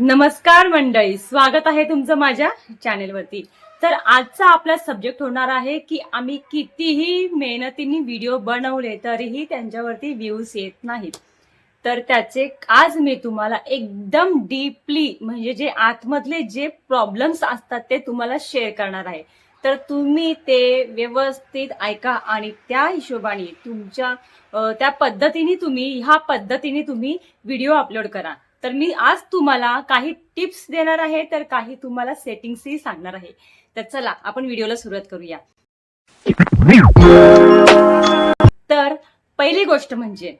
नमस्कार मंडळी, स्वागत आहे तुमचं माझ्या चॅनेलवरती। तर आजचा आपला सब्जेक्ट होणार आहे की आम्ही कितीही मेहनतीने व्हिडिओ बनवले तरीही त्यांच्यावरती व्ह्यूज येत नाहीत। तर त्याचे आज मी तुम्हाला एकदम डीपली म्हणजे जे आतमधले जे प्रॉब्लेम्स असतात ते तुम्हाला शेअर करणार आहे। तर तुम्ही ते व्यवस्थित ऐका आणि त्या हिशोबाने तुमच्या त्या पद्धतीने ह्या पद्धतीने तुम्ही व्हिडिओ अपलोड करा। तर मी आज तुम्हाला काही टिप्स देणार आहे, तर काही तुम्हाला सेटिंग्सही सांगणार आहे। तर चला आपण व्हिडिओला सुरुवात करूया। तर पहिली गोष्ट म्हणजे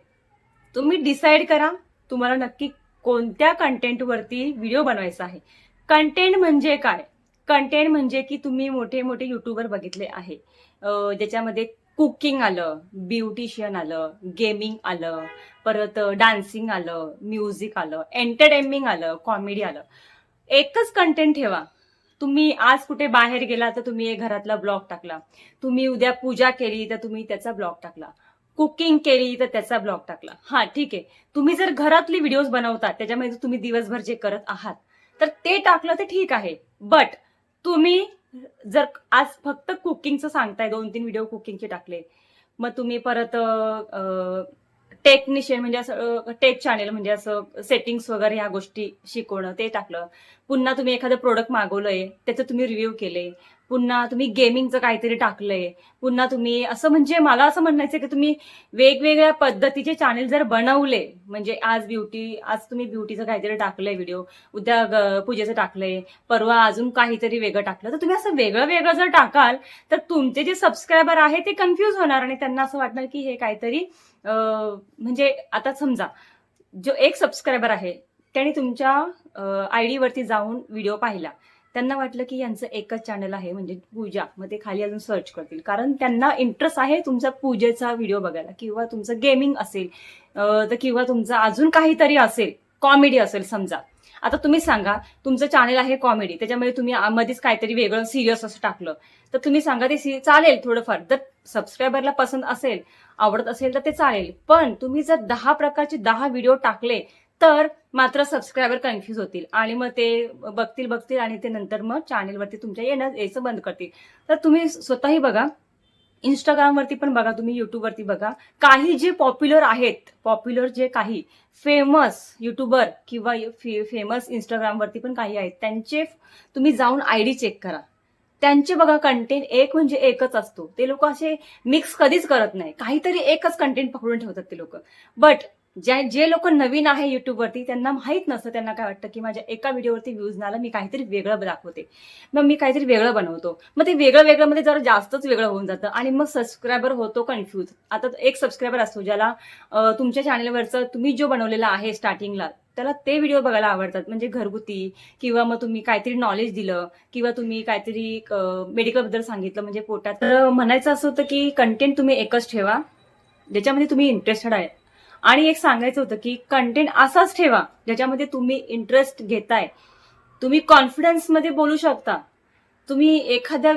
तुम्ही डिसाइड करा तुम्हाला नक्की कोणत्या कंटेंट वरती व्हिडिओ बनवायचा आहे। कंटेंट म्हणजे काय? कंटेंट म्हणजे की तुम्ही मोठे मोठे युट्यूबर बघितले आहे, ज्याच्यामध्ये कुकिंग आलं, ब्युटिशियन आलं, गेमिंग आलं, परत डान्सिंग आलं, म्युझिक आलं, एंटरटेनमेंट आलं, कॉमेडी आलं। एकच कंटेंट ठेवा। तुम्ही आज कुठे बाहेर गेला तर तुम्ही एक घरातला ब्लॉग टाकला, तुम्ही उद्या पूजा केली तर तुम्ही त्याचा ब्लॉग टाकला, कुकिंग केली तर त्याचा ब्लॉग टाकला। हा ठीक आहे, तुम्ही जर घरातली व्हिडिओज बनवता त्याच्यामध्ये तुम्ही दिवसभर जे करत आहात तर ते टाकलं तर ठीक आहे। बट तुम्ही जर आज फक्त कुकिंगचं सांगताय, 2-3 व्हिडिओ कुकिंगचे टाकले, मग तुम्ही परत टेक्निशियन म्हणजे असं टेक चॅनेल म्हणजे असं सेटिंग्स वगैरे ह्या गोष्टी शिकवणं ते टाकलं, पुन्हा तुम्ही एखादं प्रोडक्ट मागवलंय त्याचं तुम्ही रिव्ह्यू केले, पुन्हा तुम्ही गेमिंगचं काहीतरी टाकलंय, पुन्हा तुम्ही असं म्हणजे मला असं म्हणायचं की तुम्ही वेगवेगळ्या पद्धतीचे चॅनेल जर बनवले, म्हणजे आज तुम्ही ब्युटीचं काहीतरी टाकलंय व्हिडिओ, उद्या पूजेचं टाकलंय, परवा अजून काहीतरी वेगळं टाकलं, तर तुम्ही असं वेगळं वेगळं जर टाकाल तर तुमचे जे सबस्क्रायबर आहे ते कन्फ्युज होणार आणि त्यांना असं वाटणार की हे काहीतरी म्हणजे आता समजा जो एक सबस्क्रायबर आहे त्याने तुमच्या आयडी वरती जाऊन व्हिडिओ पाहिला, त्यांना वाटलं की यांचं एकच चॅनल आहे म्हणजे पूजा, मग ते खाली अजून सर्च करतील कारण त्यांना इंटरेस्ट आहे तुमचा पूजेचा व्हिडिओ बघायला, किंवा तुमचं गेमिंग असेल तर किंवा तुमचं अजून काहीतरी असेल, कॉमेडी असेल समजा। आता तुम्ही सांगा तुमचं चॅनल आहे कॉमेडी, त्याच्यामध्ये तुम्ही मध्येच काहीतरी वेगळं सिरियस असं टाकलं तर तुम्ही सांगा ते चालेल थोडंफार, जर सबस्क्रायबरला पसंत असेल, आवडत असेल तर ते चालेल। पण तुम्ही जर 10 प्रकारचे 10 व्हिडिओ टाकले तर मात्र सबस्क्रायबर कन्फ्युज होतील आणि मग ते बघतील आणि ते नंतर मग चॅनेलवरती तुमच्या यायचं बंद करतील। तर तुम्ही स्वतःही बघा, इंस्टाग्रामवरती पण बघा, तुम्ही युट्यूबवरती बघा, काही जे पॉप्युलर आहेत, पॉप्युलर जे काही फेमस युट्यूबर किंवा फेमस इंस्टाग्रामवरती पण काही आहेत, त्यांचे तुम्ही जाऊन आयडी चेक करा। त्यांचे बघा कंटेंट एक म्हणजे एकच असतो, ते लोक असे मिक्स कधीच करत नाही, काहीतरी एकच कंटेंट पकडून ठेवतात ते लोक। बट जे लोक नवीन आहे युट्यूबवरती त्यांना माहित नसतं, त्यांना काय वाटतं की माझ्या एका व्हिडिओवरती व्ह्यूज नाही आला, मी काहीतरी वेगळं दाखवते, मग मी काहीतरी वेगळं बनवतो, मग ते वेगळं वेगळं मध्ये जरा जास्तच वेगळं होऊन जातं आणि मग सबस्क्रायबर होतो कन्फ्यूज। आता एक सबस्क्रायबर असतो ज्याला तुमच्या चॅनेलवरचं तुम्ही जो बनवलेला आहे स्टार्टिंगला त्याला ते व्हिडिओ बघायला आवडतात, म्हणजे घरगुती, किंवा मग तुम्ही काहीतरी नॉलेज दिलं, किंवा तुम्ही काहीतरी मेडिकल बद्दल सांगितलं म्हणजे पोटात, तर म्हणायचं असं होतं की कंटेंट तुम्ही एकच ठेवा ज्याच्यामध्ये तुम्ही इंटरेस्टेड आहे। आणि एक सांगायचं होतं की कंटेंट असाच ठेवा ज्याच्यामध्ये तुम्ही इंटरेस्ट घेताय, तुम्ही कॉन्फिडन्स मध्ये बोलू शकता। तुम्ही एखाद्या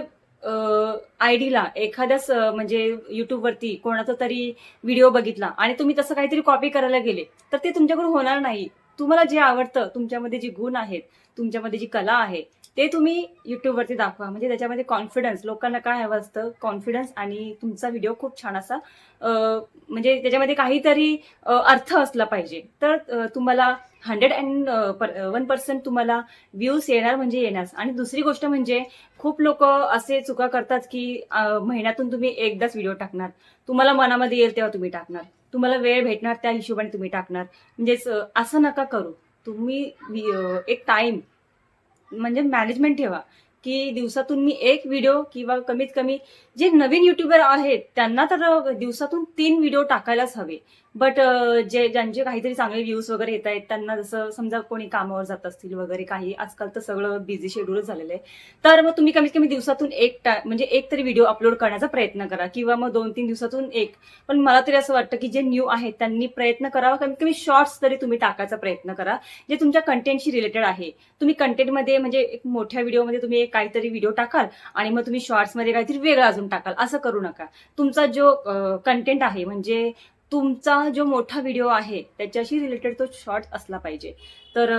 आयडीला एखाद्या म्हणजे युट्यूबवरती कोणाचा तरी व्हिडिओ बघितला आणि तुम्ही तसं काहीतरी कॉपी करायला गेले तर ते तुमच्याकडून होणार नाही। तुम्हाला जे आवडतं, तुमच्यामध्ये जी गुण आहेत, तुमच्यामध्ये जी कला आहे, ते तुम्ही युट्यूबवरती दाखवा, म्हणजे त्याच्यामध्ये कॉन्फिडन्स, लोकांना काय हवं असतं कॉन्फिडन्स, आणि तुमचा व्हिडिओ खूप छान असा म्हणजे त्याच्यामध्ये काहीतरी अर्थ असला पाहिजे, तर तुम्हाला 101% तुम्हाला व्ह्यूज येणार म्हणजे येणार। आणि दुसरी गोष्ट म्हणजे खूप लोक असे चुका करतात की महिन्यातून तुम्ही एकदाच व्हिडिओ टाकणार, तुम्हाला मनामध्ये येईल तेव्हा तुम्ही टाकणार, तुम्हाला वेळ भेटणार त्या हिशोबाने तुम्ही टाकणार, म्हणजेच असं नका करू। तुम्ही एक टाइम म्हणजे मॅनेजमेंट ठेवा की दिवसातून मी एक व्हिडिओ, किंवा कमीत कमी जे नवीन युट्यूबर आहेत त्यांना तर दिवसातून 3 व्हिडिओ टाकायलाच हवे। बट ज्यांचे काहीतरी चांगले व्ह्यूज वगैरे येत आहेत त्यांना, जसं समजा कोणी कामावर जात असतील वगैरे काही, आजकाल तर सगळं बिझी शेड्यूलच झालेलं आहे, तर मग तुम्ही कमीत कमी दिवसातून म्हणजे एक तरी व्हिडिओ अपलोड करण्याचा प्रयत्न करा, किंवा मग 2-3 दिवसातून एक। पण मला तरी असं वाटतं की जे न्यू आहेत त्यांनी प्रयत्न करावा, कमीत कमी शॉर्ट्स तरी तुम्ही टाकायचा प्रयत्न करा जे तुमच्या कंटेंटशी रिलेटेड आहे। तुम्ही कंटेंटमध्ये म्हणजे एक मोठ्या व्हिडिओमध्ये तुम्ही एक काहीतरी व्हिडिओ टाकाल आणि मग तुम्ही शॉर्ट्समध्ये काहीतरी वेगळं अजून टाकाल, असं करू नका। तुमचा जो कंटेंट आहे म्हणजे तुमचा जो मोठा व्हिडिओ आहे त्याच्याशी रिलेटेड तो शॉर्ट असला पाहिजे. तर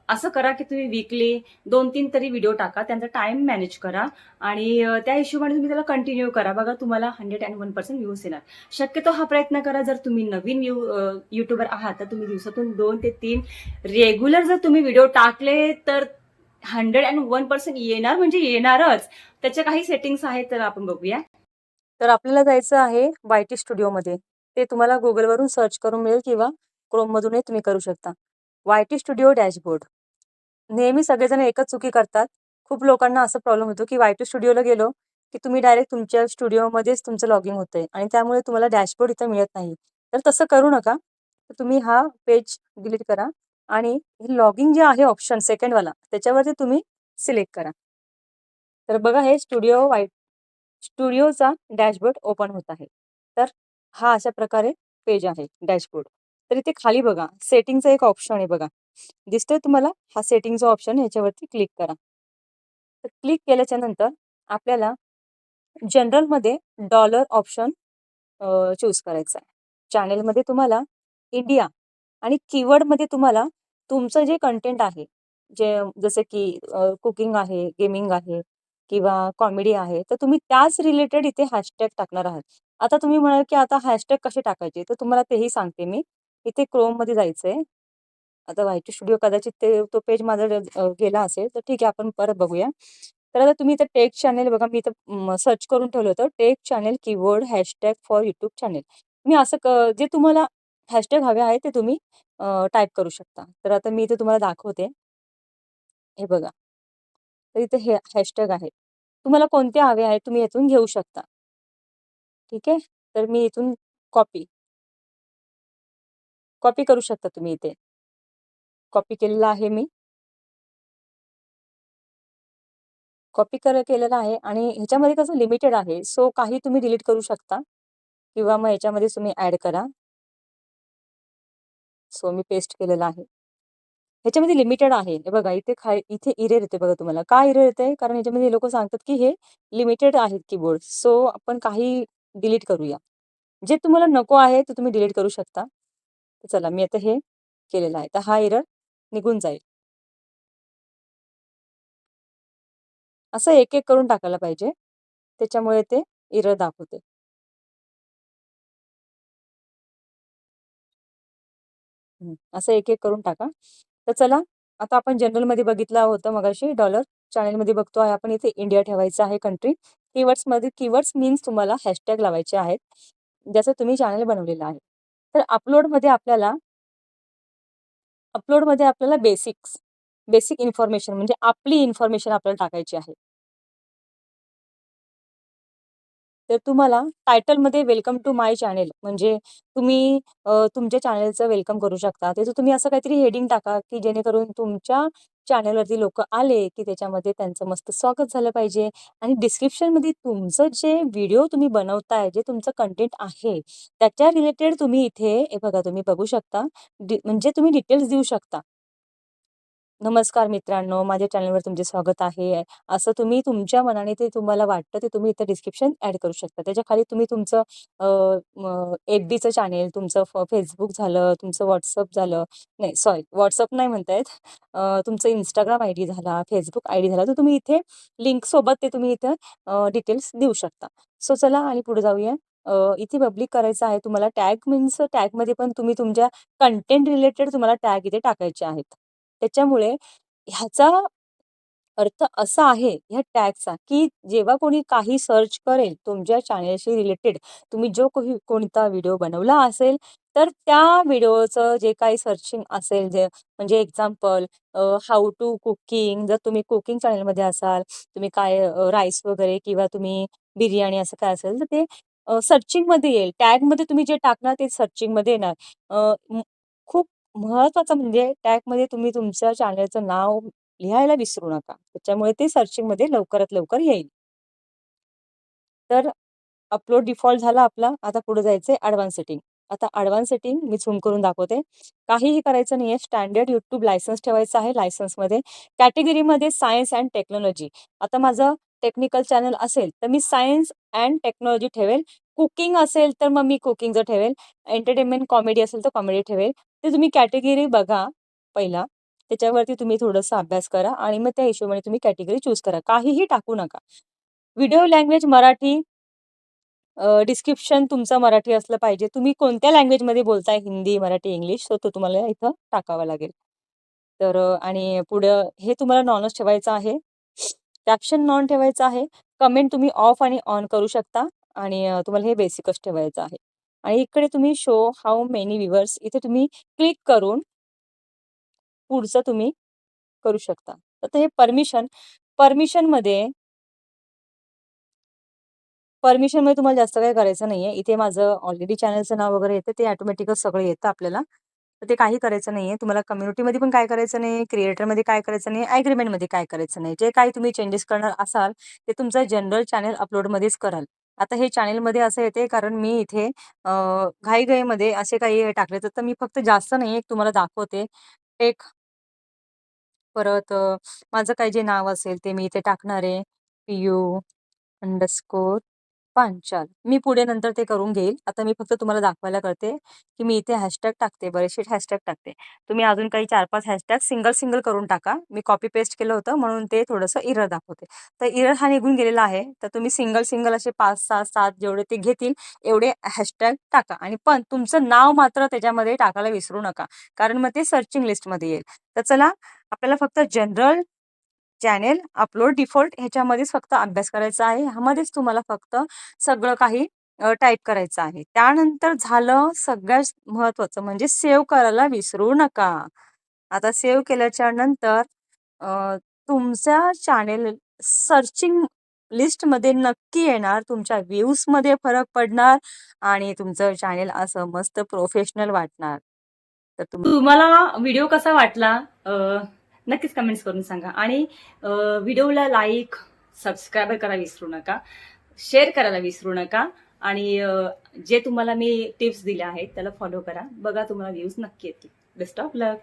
असं करा की तुम्ही वीकली 2-3 तरी व्हिडिओ टाका. त्यांचा टाईम मॅनेज करा आणि त्या हिशोबाने तुम्ही त्याला कंटिन्यू करा. बघा तुम्हाला 101% व्ह्यूज येणार. शक्यतो हा प्रयत्न करा. जर तुम्ही नवीन यूट्यूबर आहात, तर तुम्ही दिवसातून 2 ते 3 रेग्युलर जर तुम्ही व्हिडिओ टाकले, तर 101% येणार म्हणजे येणारच. त्याच्या काही सेटिंग्स आहेत, तर आपण बघूया. तर आपल्याला जायचं आहे YT स्टुडिओमध्ये. ते तुम्हाला Googleवरून सर्च करून मिळेल किंवा Chromeमधूनही तुम्ही करू शकता. YT studio dashboard. नेहमी सगळेजण एकच चुकी करतात. खूप लोकांना असा प्रॉब्लेम होतो, की YT स्टुडिओला गेलो, की तुम्ही डायरेक्ट तुमच्या स्टुडिओमध्येच तुमचं लॉगिन होतंय आणि त्यामुळे तुम्हाला डॅशबोर्ड इथं मिळत नाही. तर तसं करू नका. तर तुम्ही हा पेज डिलीट करा आणि लॉगिन जे आहे ऑप्शन सेकंडवाला त्याच्यावरती तुम्ही सिलेक्ट करा. तर बघा हे स्टुडिओचा डॅशबोर्ड ओपन होत आहे. तर हा अशा प्रकारे पेज आहे डॅशबोर्ड. तर इथे खाली बघा सेटिंगचा एक ऑप्शन आहे बघा. दिसतोय तुम्हाला? हा सेटिंगचा ऑप्शन याच्यावरती क्लिक करा. तर क्लिक केल्याच्या नंतर आपल्याला जनरलमध्ये डॉलर ऑप्शन चूज करायचा आहे. चॅनेलमध्ये तुम्हाला इंडिया आणि कीवर्डमध्ये तुम्हाला तुमचं जे कंटेंट आहे, जे जसं की कुकिंग आहे, गेमिंग आहे किंवा कॉमेडी आहे, तर तुम्ही त्याच रिलेटेड इथे हॅशटॅग टाकणार आहात. आता तुम्ही म्हणाल, की आता हॅशटॅग कसे टाकायचे? तर तुम्हाला तेही सांगते मी. इथे Chromeमध्ये जायचंय. आता YT स्टुडिओ कदाचित तो पेज माझा गेला असेल, तर ठीक आहे आपण परत बघूया. तर आता तुम्ही इथं टेक चॅनेल बघा मी इथं सर्च करून ठेवलं होतं. Tech channel keyword hashtag for YouTube channel. तुम्ही असं जे तुम्हाला हॅशटॅग हवे आहेत ते तुम्ही टाइप करू शकता. तर आता मी इथे तुम्हाला दाखवते. हे बघा. तर इथे हे हॅशटॅग आहे. तुम्हाला कोणते हवे आहेत तुम्ही यातून घेऊ शकता. ठीक आहे. तर मी इथून कॉपी कॉपी करू शकता तुम्ही इथे. कॉपी केलेला आहे मी. कॉपी केलेला आहे आणि ह्याच्यामध्ये कसं लिमिटेड आहे. सो काही तुम्ही डिलीट करू शकता किंवा मग ह्याच्यामध्ये तुम्ही ॲड करा. सो मी पेस्ट केलेला आहे. ह्याच्यामध्ये लिमिटेड आहे. हे बघा इथे एरर येते बघा तुम्हाला. का एरर येतंय? कारण ह्याच्यामध्ये लोकं सांगतात, की हे लिमिटेड आहेत कीबोर्ड. सो आपण काही डिलीट करूया. जे तुम्हाला नको आहे ते तुम्ही डिलीट करू शकता. तर चला मी आता हे केलेलं आहे. तर हा एरर निघून जाईल. असं एक-एक करून टाकायला पाहिजे. त्याच्यामुळे ते एरर दाखवते. असं एक-एक करून टाका. तर चला, आता आपण जनरलमध्ये बघितलं होतं मगाशी डॉलर. चॅनेलमध्ये बघतो आहे आपण इथे इंडिया ठेवायचं आहे कंट्री. कीवर्ड्स मीन्स तुम्हाला हॅशटॅग लावायचे आहेत, ज्याचं तुम्ही चॅनल बनवलेलं आहे. तर अपलोडमध्ये आपल्याला बेसिक इन्फॉर्मेशन म्हणजे आपली इन्फॉर्मेशन आपल्याला टाकायची आहे. तर तुम्हाला टायटलमध्ये वेलकम टू माय चॅनेल म्हणजे तुम्ही तुमच्या चॅनेलचं वेलकम करू शकता. त्याचं तुम्ही असं काहीतरी हेडिंग टाका, की जेणेकरून तुमच्या चॅनेलवरती लोकं आले, की त्याच्यामध्ये त्यांचं मस्त स्वागत झालं पाहिजे आणि डिस्क्रिप्शनमध्ये तुमचं जे व्हिडिओ तुम्ही बनवताय, जे तुमचं कंटेंट आहे, त्याच्या रिलेटेड तुम्ही इथे हे बघा तुम्ही बघू शकता. म्हणजे तुम्ही डिटेल्स देऊ शकता. नमस्कार मित्रांनो, माझ्या चॅनलवर तुमचे स्वागत आहे. असं तुम्ही तुमच्या मनाने ते तुम्हाला वाटतं ते तुम्ही इथं डिस्क्रिप्शन ॲड करू शकता. त्याच्या खाली तुम्ही तुमचं FBचं चॅनेल, तुमचं Facebook झालं, तुमचं WhatsApp झालं नाही सॉरी WhatsApp नाही म्हणता येत. तुमचं Instagram आयडी झाला, Facebook आयडी झाला, तर तुम्ही इथे लिंकसोबत ते तुम्ही इथं डिटेल्स देऊ शकता. सो चला आणि पुढे जाऊया. इथे पब्लिक करायचं आहे तुम्हाला टॅग मीन्स टॅगमध्ये पण तुम्ही तुमच्या कंटेंट रिलेटेड तुम्हाला टॅग इथे टाकायचे आहेत. त्याच्यामुळे ह्याचा अर्थ असा आहे ह्या टॅगचा, की जेव्हा कोणी काही सर्च करेल तुमच्या चॅनेलशी रिलेटेड, तुम्ही जो कोणता व्हिडिओ बनवला असेल, तर त्या व्हिडिओचं जे काही सर्चिंग असेल जे म्हणजे एक्झाम्पल हाऊ टू कुकिंग जर तुम्ही कुकिंग चॅनलमध्ये असाल, तुम्ही काय राईस वगैरे किंवा तुम्ही बिर्याणी असं काय असेल, तर ते सर्चिंगमध्ये येईल. टॅगमध्ये तुम्ही जे टाकणार ते सर्चिंगमध्ये येणार. खूप महत्वाचं म्हणजे टॅगमध्ये तुम्ही तुमच्या चॅनलचं नाव लिहायला विसरू नका. त्याच्यामुळे ते सर्चिंगमध्ये लवकरात लवकर येईल. तर अपलोड डिफॉल्ट झाला आपला. आता पुढे जायचंय ॲडव्हान्स सेटिंग. आता ॲडव्हान्स सेटिंग मी झूम करून दाखवते. काहीही करायचं नाहीये. स्टँडर्ड YouTube लायसन्स ठेवायचं आहे. लायसन्समध्ये कॅटेगरीमध्ये सायन्स अँड टेक्नॉलॉजी. आता माझं टेक्निकल चॅनल असेल, तर मी सायन्स अँड टेक्नॉलॉजी ठेवेल. कुकिंग असेल तर मग मी कुकिंगचं ठेवेल. एंटरटेनमेंट कॉमेडी असेल तर कॉमेडी ठेवेल. ते तुम्ही कॅटेगरी बघा पहिला. त्याच्यावरती तुम्ही थोडासा अभ्यास करा आणि मग त्या हिशोबाने तुम्ही कॅटेगरी चूज करा. काहीही टाकू नका. व्हिडिओ लँग्वेज मराठी, डिस्क्रिप्शन तुमचं मराठी असलं पाहिजे. तुम्ही कोणत्या लँग्वेजमध्ये बोलताय, हिंदी, मराठी, इंग्लिश, तो तो तुम्हाला इथं टाकावा लागेल. तर आणि पुढं हे तुम्हाला नॉनच ठेवायचं आहे. कॅप्शन नॉन ठेवायचं आहे. कमेंट तुम्ही ऑफ आणि ऑन करू शकता आणि तुम्हाला हे बेसिकच ठेवायचं आहे. आणि इकडे तुम्ही शो हाऊ मेनी व्ह्यूअर्स इथे तुम्ही क्लिक करून पुढचं तुम्ही करू शकता. तर हे परमिशनमध्ये परमिशनमध्ये तुम्हाला जास्त काही करायचं नाहीये. इथे माझं ऑलरेडी चॅनलचं नाव वगैरे येतं. ते ऑटोमॅटिकच सगळं येतं आपल्याला. तर ते काही करायचं नाहीये. तुम्हाला कम्युनिटीमध्ये पण काय करायचं नाही, क्रिएटरमध्ये काय करायचं नाही, ॲग्रीमेंटमध्ये काय करायचं नाही. जे काही तुम्ही चेंजेस करणार असाल, ते तुमचं जनरल चॅनल अपलोडमध्येच कराल. आता हे चॅनलमध्ये असं येते कारण मी इथे घाईघाईमध्ये असे काही टाकले तर मी फक्त जास्त नाही, एक तुम्हाला दाखवते. एक परत माझं काही जे नाव असेल ते मी इथे टाकणार आहे. PU_ पांचाल. मी पुढे नंतर ते करून घेईल. आता मी फक्त तुम्हाला दाखवायला करते, की मी इथे हॅशटॅग टाकते, बरेचसे हॅशटॅग टाकते. तुम्ही अजून काही 4-5 हॅशटॅग सिंगल करून टाका. मी कॉपी पेस्ट केलं होतं म्हणून ते थोडंसं एरर दाखवते. तर एरर हा निघून गेलेला आहे. तर तुम्ही सिंगल असे 5, 6, 7 जेवढे ते घेतील एवढे हॅशटॅग टाका आणि पण तुमचं नाव मात्र त्याच्यामध्ये टाकायला विसरू नका. कारण मग ते सर्चिंग लिस्टमध्ये येईल. तर चला आपल्याला फक्त जनरल चॅनेल अपलोड डिफॉल्ट ह्याच्यामध्येच फक्त अभ्यास करायचा आहे. ह्यामध्येच तुम्हाला फक्त सगळं काही टाइप करायचं आहे. त्यानंतर झालं सगळ्यात महत्त्वाचं म्हणजे सेव्ह करायला विसरू नका. आता सेव्ह केल्याच्या नंतर तुमच्या चॅनेल सर्चिंग लिस्टमध्ये नक्की येणार. तुमच्या व्ह्यूजमध्ये फरक पडणार आणि तुमचं चॅनेल असं मस्त प्रोफेशनल वाटणार. तर तुम्हाला व्हिडिओ कसा वाटला नक्कीच कमेंट्स करून सांगा आणि व्हिडिओला लाईक सबस्क्राईब करायला विसरू नका, शेअर करायला विसरू नका आणि जे तुम्हाला मी टिप्स दिल्या आहेत त्याला फॉलो करा. बघा तुम्हाला व्ह्यूज नक्की येतील. Best of luck.